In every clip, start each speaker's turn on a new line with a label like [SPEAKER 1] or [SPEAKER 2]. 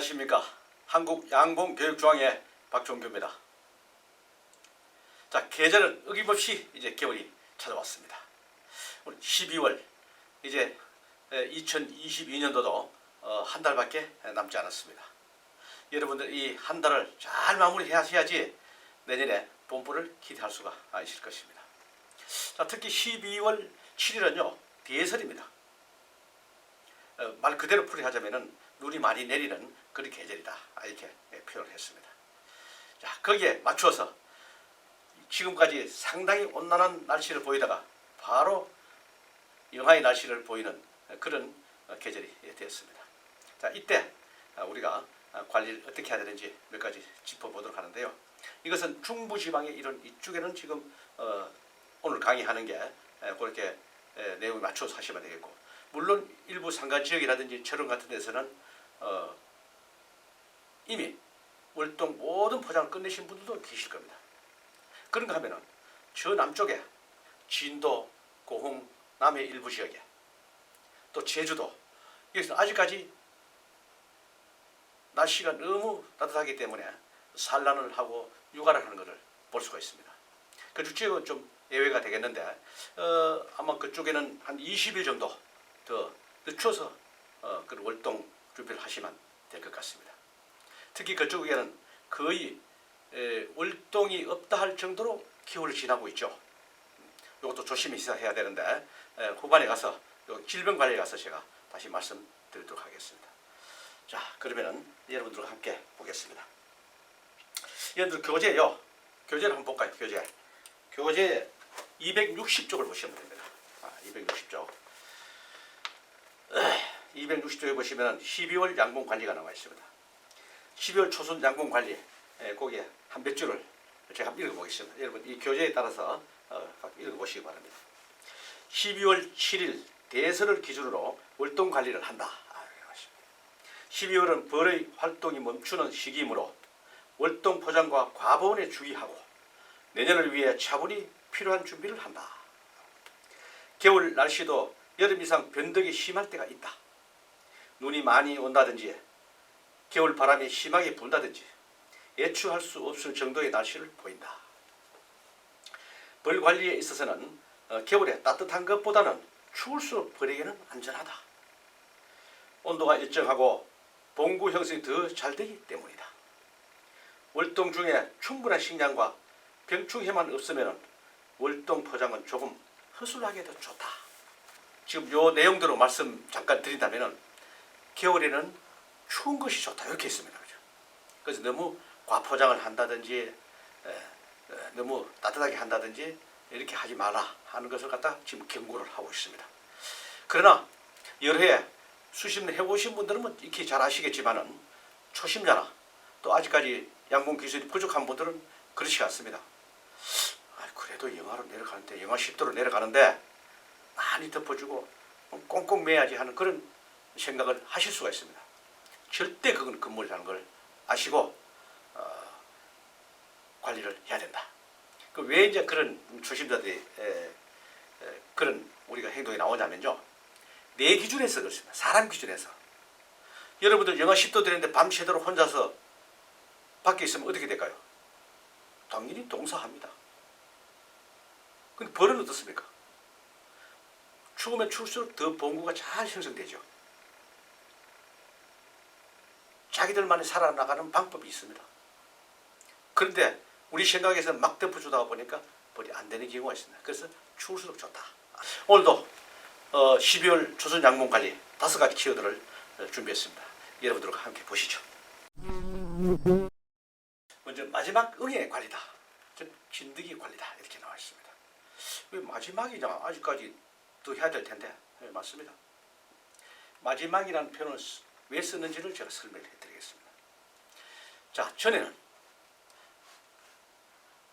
[SPEAKER 1] 안녕하십니까. 한국양봉교육중앙회 박종규입니다. 자, 계절은 어김없이 이제 겨울이 찾아왔습니다. 오늘 12월 이제 2022년도도 한 달밖에 남지 않았습니다. 여러분들 이 한 달을 잘 마무리하셔야지 내년에 봄보를 기대할 수가 있을 것입니다. 자, 특히 12월 7일은요 대설입니다. 말 그대로 풀이하자면은 눈이 많이 내리는 그런 계절이다 이렇게 표현을 했습니다. 자, 거기에 맞추어서 지금까지 상당히 온난한 날씨를 보이다가 바로 영하의 날씨를 보이는 그런 계절이 되었습니다. 자, 이때 우리가 관리를 어떻게 해야 되는지 몇 가지 짚어보도록 하는데요. 이것은 중부지방의 이런 이쪽에는 지금 오늘 강의하는 게 그렇게 내용에 맞춰서 하시면 되겠고, 물론 일부 산간지역이라든지 철원 같은 데서는 이미 월동 모든 포장을 끝내신 분들도 계실 겁니다. 그런가 하면은 저 남쪽에 진도, 고흥, 남해 일부 지역에 또 제주도 여기서 아직까지 날씨가 너무 따뜻하기 때문에 산란을 하고 육아를 하는 것을 볼 수가 있습니다. 그 지역은 좀 예외가 되겠는데 아마 그쪽에는 한 20일 정도 더 늦춰서 그 월동 준비를 하시면 될 것 같습니다. 특히 그쪽에는 거의 월동이 없다 할 정도로 기후를 지나고 있죠. 이것도 조심히 해야 되는데 후반에 가서 질병관리에 가서 제가 다시 말씀드리도록 하겠습니다. 자, 그러면은 여러분들과 함께 보겠습니다. 여러분들 교재요. 교재를 한번 볼까요? 교재 260쪽을 보시면 됩니다. 260쪽. 260쪽에 보시면 12월 양봉관리가 나와 있습니다. 12월 초순 양봉관리 거기에 한 몇 줄을 제가 한번 읽어보겠습니다. 여러분 이 교재에 따라서 읽어보시기 바랍니다. 12월 7일 대설을 기준으로 월동관리를 한다. 12월은 벌의 활동이 멈추는 시기이므로 월동 포장과 과보온에 주의하고 내년을 위해 차분히 필요한 준비를 한다. 겨울 날씨도 여름 이상 변덕이 심할 때가 있다. 눈이 많이 온다든지 겨울 바람이 심하게 분다든지 예측할 수 없을 정도의 날씨를 보인다. 벌 관리에 있어서는 겨울에 따뜻한 것보다는 추울수록 벌에게는 안전하다. 온도가 일정하고 봉구 형성이 더 잘 되기 때문이다. 월동 중에 충분한 식량과 병충해만 없으면 월동 포장은 조금 허술하게 더 좋다. 지금 요 내용대로 말씀 잠깐 드린다면은 겨울에는 추운 것이 좋다 이렇게 있습니다. 그죠? 그래서 너무 과포장을 한다든지 너무 따뜻하게 한다든지 이렇게 하지 마라 하는 것을 갖다 지금 경고를 하고 있습니다. 그러나 여러 해 수십 년 해보신 분들은 뭐 이렇게 잘 아시겠지만은 초심자나 또 아직까지 양봉 기술이 부족한 분들은 그렇지 않습니다. 그래도 영하로 내려가는데 영하 10도로 내려가는데 많이 덮어주고 꽁꽁 매야지 하는 그런 생각을 하실 수가 있습니다. 절대 그건 금물이라는 걸 아시고 관리를 해야 된다. 왜 이제 그런 초심자들이 그런 우리가 행동이 나오냐면요. 내 기준에서 그렇습니다. 사람 기준에서. 여러분들 영하 10도 되는데 밤새도록 혼자서 밖에 있으면 어떻게 될까요? 당연히 동사합니다. 근데 벌은 어떻습니까? 추우면 추울수록 더 봉구가 잘 형성되죠. 자기들만이 살아나가는 방법이 있습니다. 그런데 우리 생각에서는 막 덮어주다 보니까 벌이 안 되는 경우가 있습니다. 그래서 추울수록 좋다. 오늘도 12월 초순 양봉관리 5가지 키워드를 준비했습니다. 여러분들과 함께 보시죠. 먼저 마지막 응의 관리다. 즉 진드기 관리다 이렇게 나와 있습니다. 왜 마지막이냐? 아직까지 더 해야 될 텐데. 네, 맞습니다. 마지막이라는 표현을 왜 쓰는지를 제가 설명을 해드리겠습니다. 자,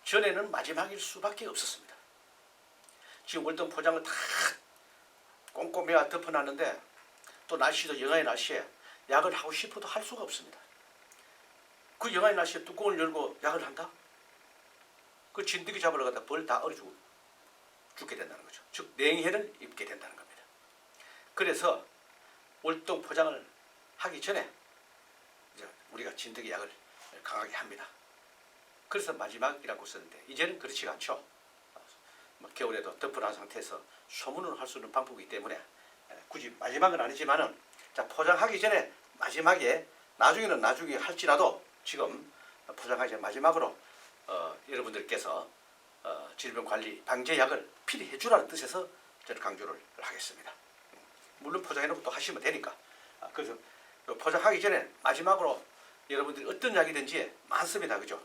[SPEAKER 1] 전에는 마지막일 수밖에 없었습니다. 지금 월동 포장을 다 꼼꼼히 덮어놨는데 또 날씨도 영하의 날씨에 약을 하고 싶어도 할 수가 없습니다. 그 영하의 날씨에 뚜껑을 열고 약을 한다? 그 진드기 잡으러 가다 벌 다 얼어주고 죽게 된다는 거죠. 즉 냉해를 입게 된다는 겁니다. 그래서 월동 포장을 하기 전에 이제 우리가 진드기 약을 강하게 합니다. 그래서 마지막이라고 썼는데 이제는 그렇지가 않죠. 겨울에도 덮어놓은 상태에서 소문을 할 수 있는 방법이기 때문에 굳이 마지막은 아니지만은 자, 포장하기 전에 마지막에 나중에 할지라도 지금 포장하기 전에 마지막으로 여러분들께서 질병관리 방제약을 필히 해주라는 뜻에서 저는 강조를 하겠습니다. 물론 포장해놓고 또 하시면 되니까. 그래서 포장하기 전에 마지막으로 여러분들이 어떤 약이든지 많습니다. 그죠?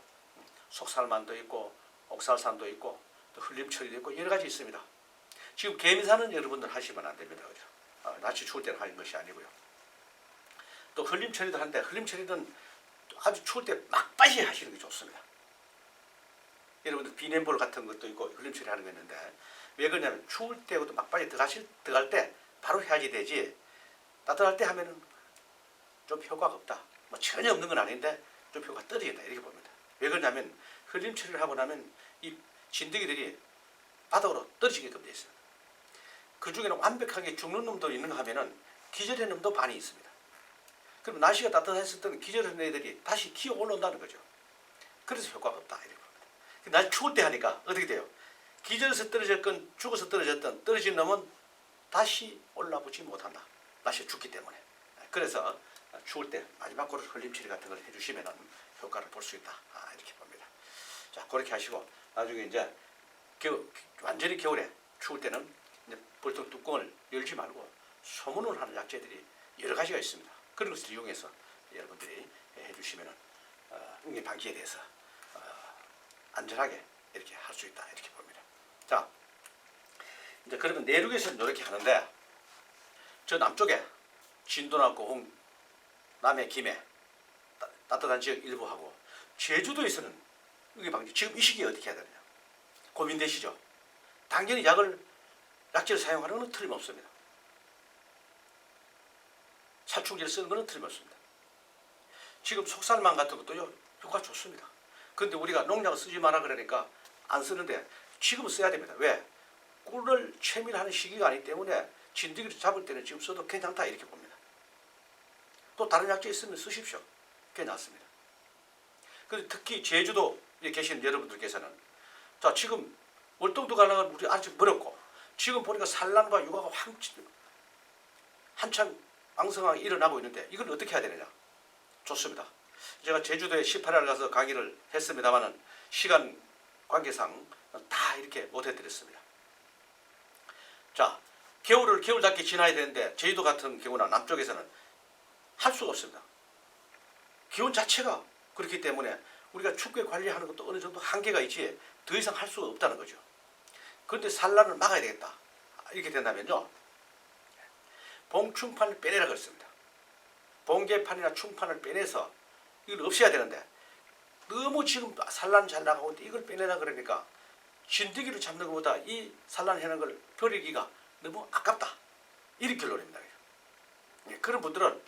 [SPEAKER 1] 속살만도 있고 옥살산도 있고 또 흘림처리도 있고 여러 가지 있습니다. 지금 개미사는 여러분들 하시면 안 됩니다. 그죠? 날씨 추울 때는 하는 것이 아니고요. 또 흘림처리도 하는데 흘림처리는 아주 추울 때 막바시 하시는 게 좋습니다. 여러분들 비냉볼 같은 것도 있고 흘림처리 하는 거 있는데 왜 그러냐면 추울 때도 막바지 들어갈 때 바로 해야지 되지 따뜻할 때 하면은 좀 효과가 없다. 뭐 전혀 없는 건 아닌데 좀 효과가 떨어진다 이렇게 봅니다. 왜 그러냐면 흘림처리를 하고 나면 이 진드기들이 바닥으로 떨어지게끔 되어 있습니다. 그 중에는 완벽하게 죽는 놈도 있는가 하면은 기절한 놈도 반이 있습니다. 그럼 날씨가 따뜻했을 때는 기절한 애들이 다시 기어 올라온다는 거죠. 그래서 효과가 없다 이렇게 봅니다. 날 추울 때 하니까 어떻게 돼요? 기절해서 떨어졌건 죽어서 떨어졌던 떨어진 놈은 다시 올라오지 못한다. 날씨에 춥기 때문에. 그래서 추울 때 마지막으로 흘림처리 같은 걸 해주시면 효과를 볼 수 있다. 이렇게 봅니다. 자, 그렇게 하시고 나중에 이제 완전히 겨울에 추울 때는 이제 볼통 뚜껑을 열지 말고 소문을 하는 약재들이 여러 가지가 있습니다. 그런 것을 이용해서 여러분들이 해주시면 응애 방지에 대해서 안전하게 이렇게 할 수 있다 이렇게 봅니다. 자, 이제 그러면 내륙에서는 이렇게 하는데 저 남쪽에 진도나 고흥, 남해, 김해 따뜻한 지역 일부 하고 제주도에서는 응애 방지 지금 이 시기에 어떻게 해야 되느냐 고민되시죠? 당연히 약재를 사용하는 것은 틀림없습니다. 살충제를 쓰는 것은 틀림없습니다. 지금 속살만 같은 것도 효과 좋습니다. 그런데 우리가 농약을 쓰지 마라 그러니까 안 쓰는데 지금은 써야 됩니다. 왜? 꿀을 채밀하는 시기가 아니기 때문에 진드기를 잡을 때는 지금 써도 괜찮다 이렇게 봅니다. 또 다른 약재 있으면 쓰십시오. 괜찮습니다. 그런데 특히 제주도에 계시는 여러분들께서는 자 지금 월동도 가려면 우리 아직 멀었고 지금 보니까 산란과 육아가 한창 왕성하게 일어나고 있는데 이걸 어떻게 해야 되느냐. 좋습니다. 제가 제주도에 18일 가서 강의를 했습니다마는 시간 관계상 다 이렇게 못해드렸습니다. 자, 겨울답게 지나야 되는데 제주도 같은 경우나 남쪽에서는 할 수가 없습니다. 기온 자체가 그렇기 때문에 우리가 춥게 관리하는 것도 어느 정도 한계가 있지 더 이상 할 수가 없다는 거죠. 그런데 산란을 막아야 되겠다. 이렇게 된다면요. 봉충판을 빼내라 그랬습니다. 봉개판이나 충판을 빼내서 이걸 없애야 되는데 너무 지금 산란 잘 나가고 있는데 이걸 빼내라 그러니까 진드기를 잡는 것보다 이 산란하는 걸 버리기가 너무 아깝다. 이런 결론입니다. 그런 분들은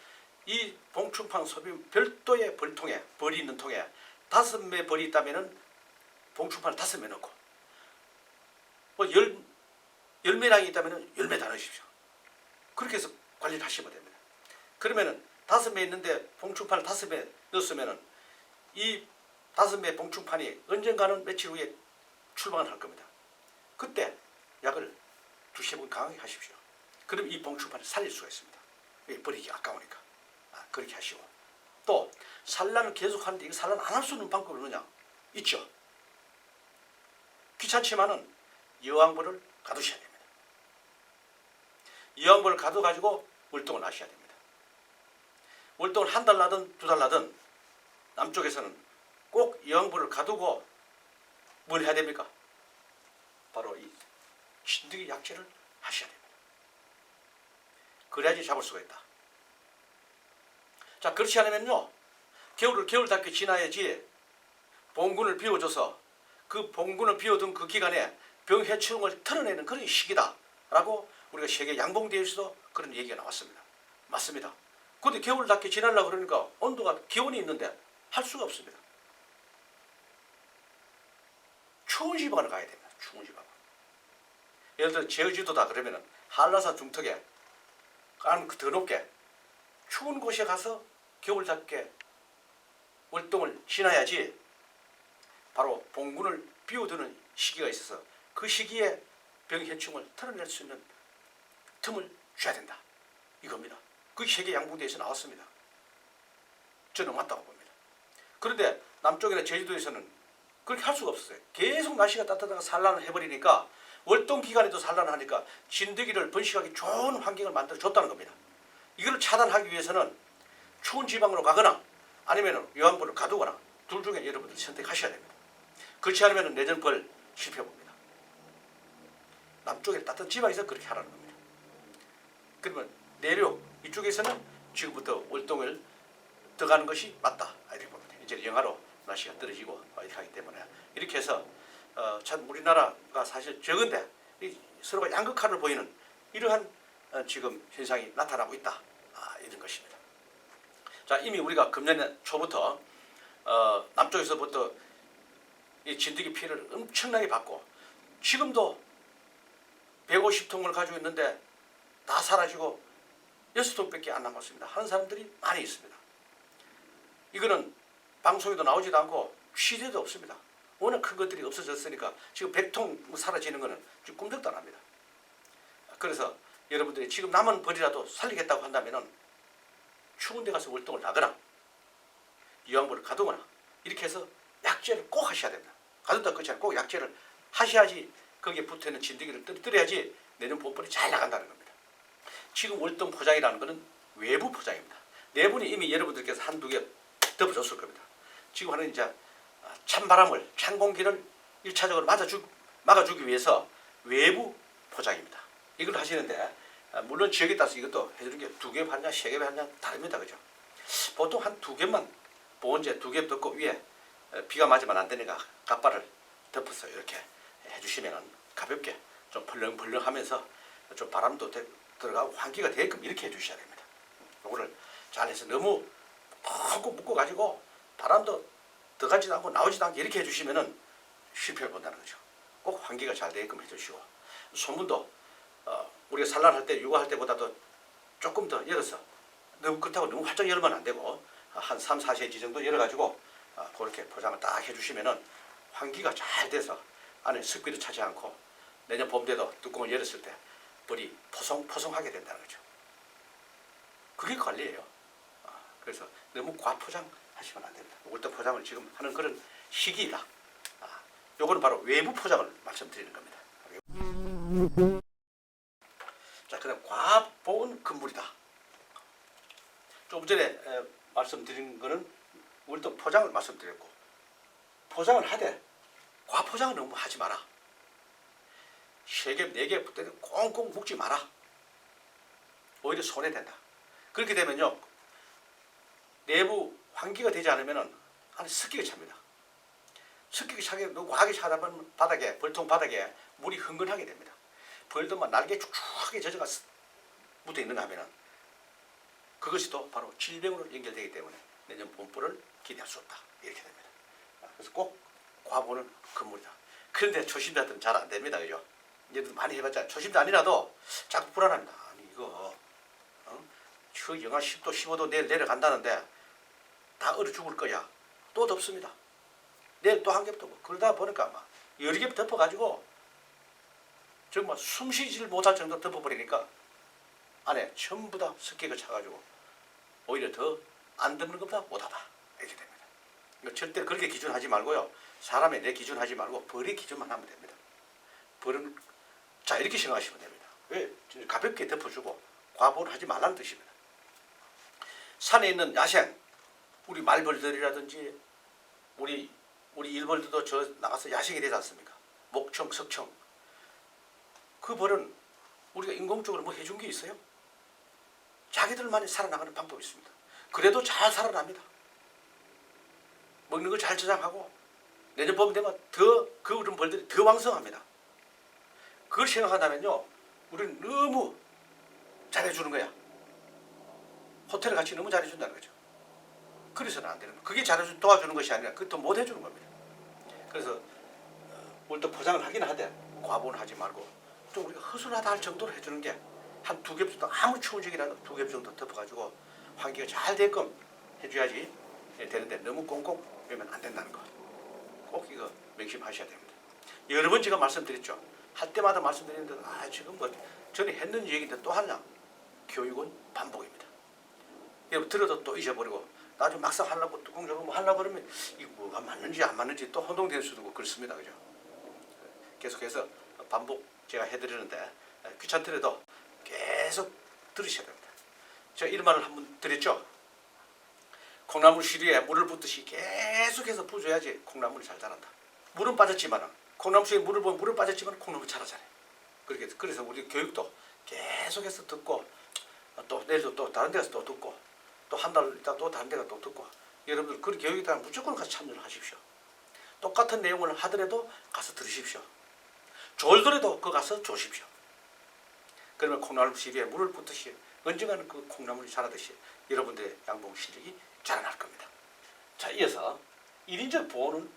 [SPEAKER 1] 이 봉충판 소비 별도의 벌통에 벌이 있는 통에 5매 벌이 있다면은 봉충판을 5매 넣고 뭐 10매량이 있다면은 10매 다 넣으십시오. 그렇게 해서 관리를 하시면 됩니다. 그러면은 5매 있는데 봉충판을 5매 넣었으면은 이 5매 봉충판이 언젠가는 며칠 후에 출방을 할 겁니다. 그때 약을 두세 번 강하게 하십시오. 그럼 이 봉충판을 살릴 수가 있습니다. 버리기 아까우니까. 그렇게 하시고 또 산란을 계속 하는데 이거 산란 안 할 수 있는 방법이 뭐냐? 있죠. 귀찮지만은 여왕벌을 가두셔야 됩니다. 여왕벌을 가둬가지고 월동을 하셔야 됩니다. 월동을 한 달 나든 2달 나든 남쪽에서는 꼭 여왕벌을 가두고 뭘 해야 됩니까? 바로 이 진드기 약재를 하셔야 됩니다. 그래야지 잡을 수가 있다. 자, 그렇지 않으면요. 겨울답게 지나야지 봉군을 비워줘서 그 봉군을 비워둔 그 기간에 병해충을 털어내는 그런 시기다라고 우리가 세계 양봉대회에서도 그런 얘기가 나왔습니다. 맞습니다. 그런데 겨울답게 지나려고 그러니까 온도가 기온이 있는데 할 수가 없습니다. 추운 지방을 가야 됩니다. 추운 지방. 예를 들어 제주도다 그러면은 한라산 중턱에 더 높게 추운 곳에 가서 겨울답게 월동을 지나야지 바로 봉군을 비워두는 시기가 있어서 그 시기에 병해충을 털어낼 수 있는 틈을 줘야 된다. 이겁니다. 그 세계 양봉대에서 나왔습니다. 저는 맞다고 봅니다. 그런데 남쪽이나 제주도에서는 그렇게 할 수가 없었어요. 계속 날씨가 따뜻하다가 산란을 해버리니까 월동 기간에도 산란을 하니까 진드기를 번식하기 좋은 환경을 만들어 줬다는 겁니다. 이걸 차단하기 위해서는 추운 지방으로 가거나 아니면 요양부를 가두거나 둘 중에 여러분들이 선택하셔야 됩니다. 그렇지 않으면 내전벌 실패 봅니다. 남쪽에 따뜻한 지방에서 그렇게 하라는 겁니다. 그러면 내륙 이쪽에서는 지금부터 월동을 들어가는 것이 맞다 이렇게 봅니다. 이제 영하로 날씨가 떨어지고 이렇게 하기 때문에 이렇게 해서 참 우리나라가 사실 적은데 서로가 양극화를 보이는 이러한 지금 현상이 나타나고 있다 이런 것입니다. 자, 이미 우리가 금년 초부터 남쪽에서부터 이 진드기 피해를 엄청나게 받고 지금도 150통을 가지고 있는데 다 사라지고 6통밖에 안 남았습니다 하는 사람들이 많이 있습니다. 이거는 방송에도 나오지도 않고 시대도 없습니다. 워낙 큰 것들이 없어졌으니까 지금 100통 사라지는 것은 지금 꿈쩍도 안 합니다. 그래서 여러분들이 지금 남은 벌이라도 살리겠다고 한다면 추운 데 가서 월동을 나거나 요양부를 가두거나 이렇게 해서 약제를 꼭 하셔야 됩니다. 가둔다 끝이 아니라 꼭 약제를 하셔야지 거기에 붙어있는 진드기를 떨어뜨려야지 내년 봄벌이 잘 나간다는 겁니다. 지금 월동 포장이라는 것은 외부 포장입니다. 내부는 이미 여러분들께서 한두 개 덮어줬을 겁니다. 지금 하는 이제 찬바람을, 찬 공기를 1차적으로 막아주기 위해서 외부 포장입니다. 이걸 하시는데 물론 지역에 따라서 이것도 해주는 게 2개 받냐 3개 받냐 다릅니다. 그죠? 보통 한 2개만 보온제 2개 덮고 위에 비가 맞으면 안 되니까 갑바를 덮어서 이렇게 해주시면 가볍게 좀 벌렁벌렁하면서 좀 바람도 들어가고 환기가 되게끔 이렇게 해주셔야 됩니다. 이거를 잘해서 너무 콕콕 묶어가지고 바람도 들어가지도 않고 나오지도 않게 이렇게 해주시면은 실패를 본다는 거죠. 꼭 환기가 잘 되게끔 해주시고 소문도 우리가 산란할 때 육아할 때보다도 조금 더 열어서 너무 그렇다고 너무 활짝 열면 안 되고 한 3, 4cm 정도 열어가지고 그렇게 포장을 딱 해주시면은 환기가 잘 돼서 안에 습기도 차지 않고 내년 봄 때도 뚜껑을 열었을 때 벌이 포송포송하게 된다는 거죠. 그게 관리예요. 그래서 너무 과포장하시면 안 됩니다. 월동 포장을 지금 하는 그런 시기이다. 요거는 바로 외부 포장을 말씀드리는 겁니다. 자, 그다음 과보온 금물이다. 조금 전에 말씀드린 거는 월동 포장을 말씀드렸고 포장을 하되 과포장을 너무 하지 마라. 3개, 4개 붙을 때 꽁꽁 묶지 마라. 오히려 손해된다. 그렇게 되면요 내부 환기가 되지 않으면 안에 습기가 찹니다. 습기가 차게 너무 과하게 차다 보면 바닥에 벌통 바닥에 물이 흥건하게 됩니다. 벌들만 날개 축축하게 젖어가 묻어 있는가 하면은 그것이 또 바로 질병으로 연결되기 때문에 내년 봄벌을 기대할 수 없다. 이렇게 됩니다. 그래서 꼭 과보는 금물이다. 그런데 초심자들은 잘 안 됩니다. 그죠? 얘들 많이 해봤자 초심자 아니라도 자꾸 불안합니다. 아니 이거 저 영하 10도 15도 내일 내려간다는데 다 얼어 죽을 거야. 또 덥습니다. 내일 또 한 겹 덮고 그러다 보니까 막 여러 겹 덮어가지고 정말 숨쉬지를 못할 정도로 덮어버리니까 안에 전부 다 습기가 차가지고 오히려 더 안 덮는 것보다 못하다. 이렇게 됩니다. 그러니까 절대 그렇게 기준하지 말고요. 사람의 내 기준하지 말고 벌의 기준만 하면 됩니다. 벌은 자 이렇게 생각하시면 됩니다. 왜? 가볍게 덮어주고 과보를 하지 말라는 뜻입니다. 산에 있는 야생 우리 말벌들이라든지 우리 일벌들도 저 나가서 야생이 되지 않습니까? 목청, 석청 그 벌은 우리가 인공적으로 뭐 해준 게 있어요? 자기들만이 살아나가는 방법이 있습니다. 그래도 잘 살아납니다. 먹는 걸 잘 저장하고 내년 봄 되면 더 그런 벌들이 더 왕성합니다. 그걸 생각한다면요 우리는 너무 잘해주는 거야. 호텔 같이 너무 잘해준다는 거죠. 그래서는 안 되는 거예요. 그게 도와주는 것이 아니라 그것도 못 해주는 겁니다. 그래서 월동 포장을 하긴 하되 과보는 하지 말고 좀 우리가 허술하다 할 정도로 해주는 게 한 2겹 정도 아무 추운 적이라도 2겹 정도 덮어가지고 환기가 잘 되게끔 해줘야지 되는데 너무 꽁꽁 빼면 안 된다는 거. 꼭 이거 명심하셔야 됩니다. 여러 번 제가 말씀드렸죠. 할 때마다 말씀드리는데 지금 뭐 전에 했는 얘기인데 또 하냐. 교육은 반복입니다. 여러분 들어도 또 잊어버리고 나중에 막상 하려고 뚜껑 열고 뭐 하려고 그러면 이거 뭐가 맞는지 안 맞는지 또 혼동될 수도 있고 그렇습니다. 그죠? 계속해서 반복 제가 해드리는데 귀찮더라도 계속 들으셔야 됩니다. 제가 이런 말을 한번 드렸죠. 콩나물 시리에 물을 붓듯이 계속해서 부어줘야지 콩나물이 잘 자란다. 물은 빠졌지만 콩나물 시리에 물을 부으면 물은 빠졌지만 콩나물 자라잖아요. 그래서 우리 교육도 계속해서 듣고 또 내일도 또 다른 데서 또 듣고 또 한 달 있다 또 다른 데가 또 듣고 여러분들 그 교육에 따라 무조건 가서 참여를 하십시오. 똑같은 내용을 하더라도 가서 들으십시오. 졸더라도 그 가서 조십시오. 그러면 콩나물 시리에 물을 붓듯이 언젠가는 그 콩나물이 자라듯이 여러분들의 양봉 실력이 자라날 겁니다. 자, 이어서 인위적 보호는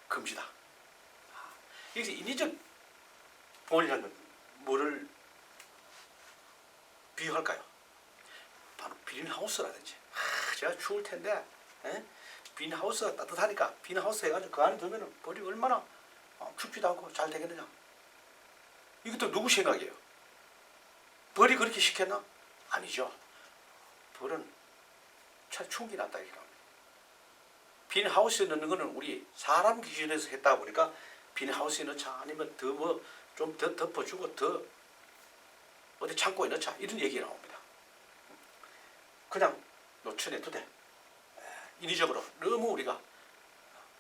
[SPEAKER 1] 금지다. 여기서 인위적 보호라는 건 뭐를 비유할까요? 바로 비닐하우스라든지. 제가 추울 텐데 비닐하우스가 따뜻하니까 비닐하우스 해가지고 그 안에 두면 벌이 얼마나 춥지도 않고 잘 되겠느냐. 이것도 누구 생각이에요? 벌이 그렇게 시켰나? 아니죠. 벌은 참 충분히 낫다 이겁니다. 비닐하우스에 넣는 거는 우리 사람 기준에서 했다 보니까 비닐하우스에 넣자 아니면 더 뭐 좀 더 덮어주고 더 어디 창고에 넣자 이런 얘기 나옵니다. 그냥 노천해도 돼. 인위적으로 너무 우리가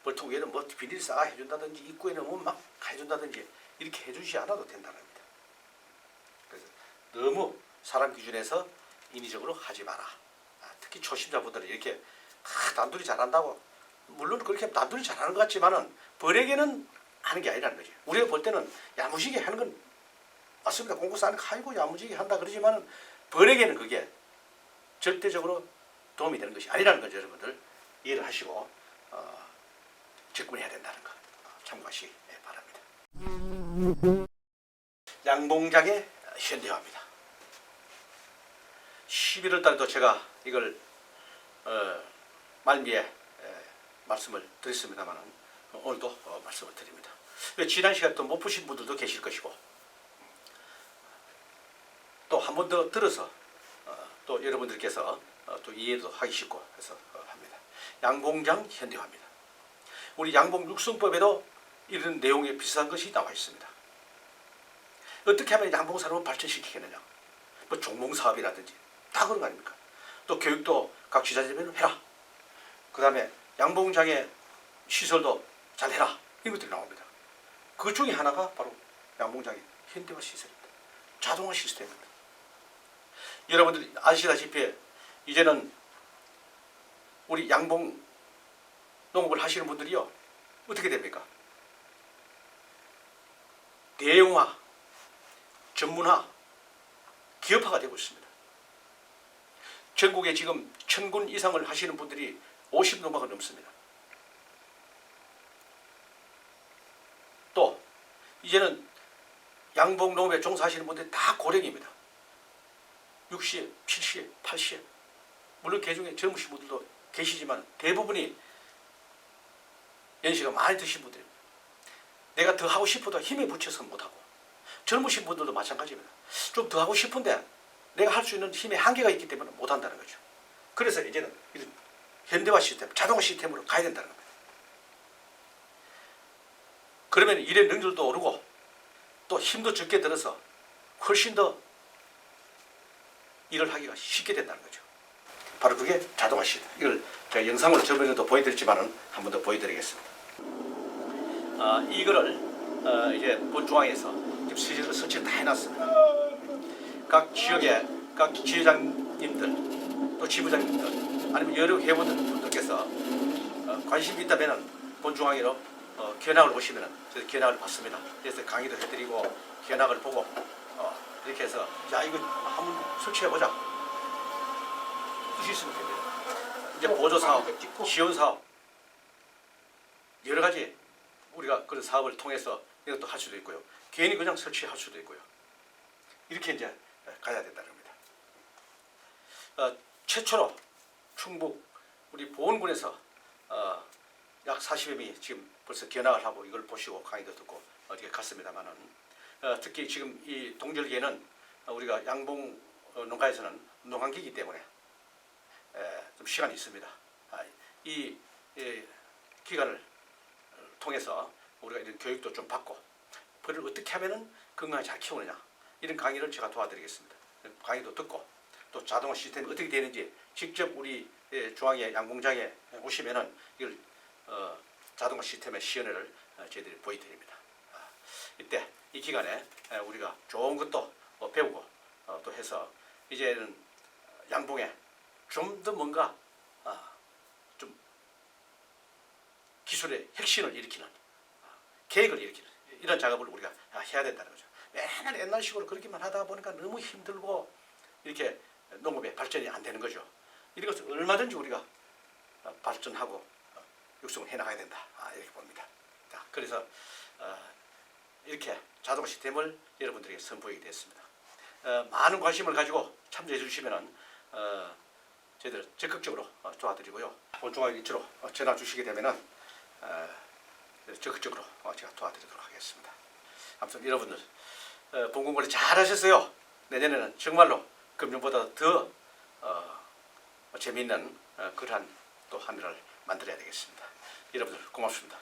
[SPEAKER 1] 벌통 위에는 뭐 비닐 싸 해준다든지 입구에는 뭐 막 해준다든지 이렇게 해주지 않아도 된다는 겁니다. 그래서 너무 사람 기준에서 인위적으로 하지 마라. 특히 초심자분들은 이렇게 단둘이 잘한다고 물론 그렇게 단둘이 잘하는 것 같지만은 벌에게는 하는 게 아니라는 거지. 우리가 볼 때는 야무지게 하는 건 맞습니다. 공구 싸는 아이고 야무지게 한다 그러지만은 벌에게는 그게 절대적으로 도움이 되는 것이 아니라는 거죠. 여러분들 이해를 하시고 접근해야 된다는 거 참고하시기 바랍니다. 양봉장의 현대화입니다. 11월 달에도 제가 이걸 말미에 말씀을 드렸습니다만 오늘도 말씀을 드립니다. 지난 시간에 또 못 보신 분들도 계실 것이고 또 한 번 더 들어서 또 여러분들께서 또 이해도 하기 쉽고 해서 합니다. 양봉장 현대화입니다. 우리 양봉 육성법에도 이런 내용에 비슷한 것이 나와 있습니다. 어떻게 하면 양봉 산업을 발전시키겠느냐. 뭐 종봉사업이라든지 다 그런 거 아닙니까? 또 교육도 각 지자체별로 해라. 그 다음에 양봉장의 시설도 잘 해라. 이런 것들이 나옵니다. 그 중에 하나가 바로 양봉장의 현대화 시설입니다. 자동화 시스템입니다. 여러분들이 아시다시피 이제는 우리 양봉 농업을 하시는 분들이요. 어떻게 됩니까? 대형화, 전문화, 기업화가 되고 있습니다. 전국에 지금 1000군 이상을 하시는 분들이 50농가가 넘습니다. 또 이제는 양봉 농업에 종사하시는 분들이 다 고령입니다. 60, 70, 80 물론 개중에 젊으신 분들도 계시지만 대부분이 연세가 많이 드신 분들입니다. 내가 더 하고 싶어도 힘에 부쳐서 못하고 젊으신 분들도 마찬가지입니다. 좀 더 하고 싶은데 내가 할 수 있는 힘의 한계가 있기 때문에 못한다는 거죠. 그래서 이제는 이런 현대화 시스템, 자동화 시스템으로 가야 된다는 겁니다. 그러면 일의 능률도 오르고 또 힘도 적게 들어서 훨씬 더 일을 하기가 쉽게 된다는 거죠. 바로 그게 자동화 시스템. 이걸 제가 영상으로 저번에도 보여드렸지만은 한 번 더 보여드리겠습니다. 이거를 이제 본중앙에서 지금 실제로 설치를 다 해놨습니다. 각 지역의 각 지회장님들 또 지부장님들 아니면 여러 회원분들께서 관심이 있다면은 본중앙으로 견학을 오시면은 저희 견학을 받습니다. 그래서 강의도 해드리고 견학을 보고 이렇게 해서 자 이거 한번 설치해보자. 뜻이 있으면 됩니다. 이제 보조사업, 지원사업 여러 가지 우리가 그런 사업을 통해서 이것도 할 수도 있고요. 개인이 그냥 설치할 수도 있고요. 이렇게 이제 가야 된다는 겁니다. 최초로 충북 우리 보훈군에서 약 40여 명이 지금 벌써 견학을 하고 이걸 보시고 강의도 듣고 어디에 갔습니다만은 특히 지금 이 동절기에는 우리가 양봉 농가에서는 농한기이기 때문에 좀 시간이 있습니다. 이 기간을 통해서 우리가 이런 교육도 좀 받고 벌을 어떻게 하면은 건강하게 잘 키우느냐 이런 강의를 제가 도와드리겠습니다. 강의도 듣고 또 자동화 시스템이 어떻게 되는지 직접 우리 중앙에 양봉장에 오시면은 이걸 자동화 시스템의 시연회를 저희들이 보여드립니다. 이때 이 기간에 우리가 좋은 것도 배우고 또 해서 이제는 양봉에 좀 더 뭔가 좀 기술의 혁신을 일으키는 계획을 일으키는 이런 작업을 우리가 해야 된다는 거죠. 맨날 옛날식으로 그렇게만 하다 보니까 너무 힘들고 이렇게 농업의 발전이 안 되는 거죠. 이런 것을 얼마든지 우리가 발전하고 육성을 해나가야 된다 이렇게 봅니다. 자, 그래서 이렇게 자동화 시스템을 여러분들에게 선보이게 됐습니다. 많은 관심을 가지고 참여해 주시면은 저희들 적극적으로 도와드리고요. 본중앙 일치로 전화 주시게 되면은 적극적으로 제가 도와드리도록 하겠습니다. 아무튼 여러분들 본군 관리 잘하셨어요. 내년에는 정말로 금년보다 더 재미있는 그러한 또 한 해를 만들어야 되겠습니다. 여러분들 고맙습니다.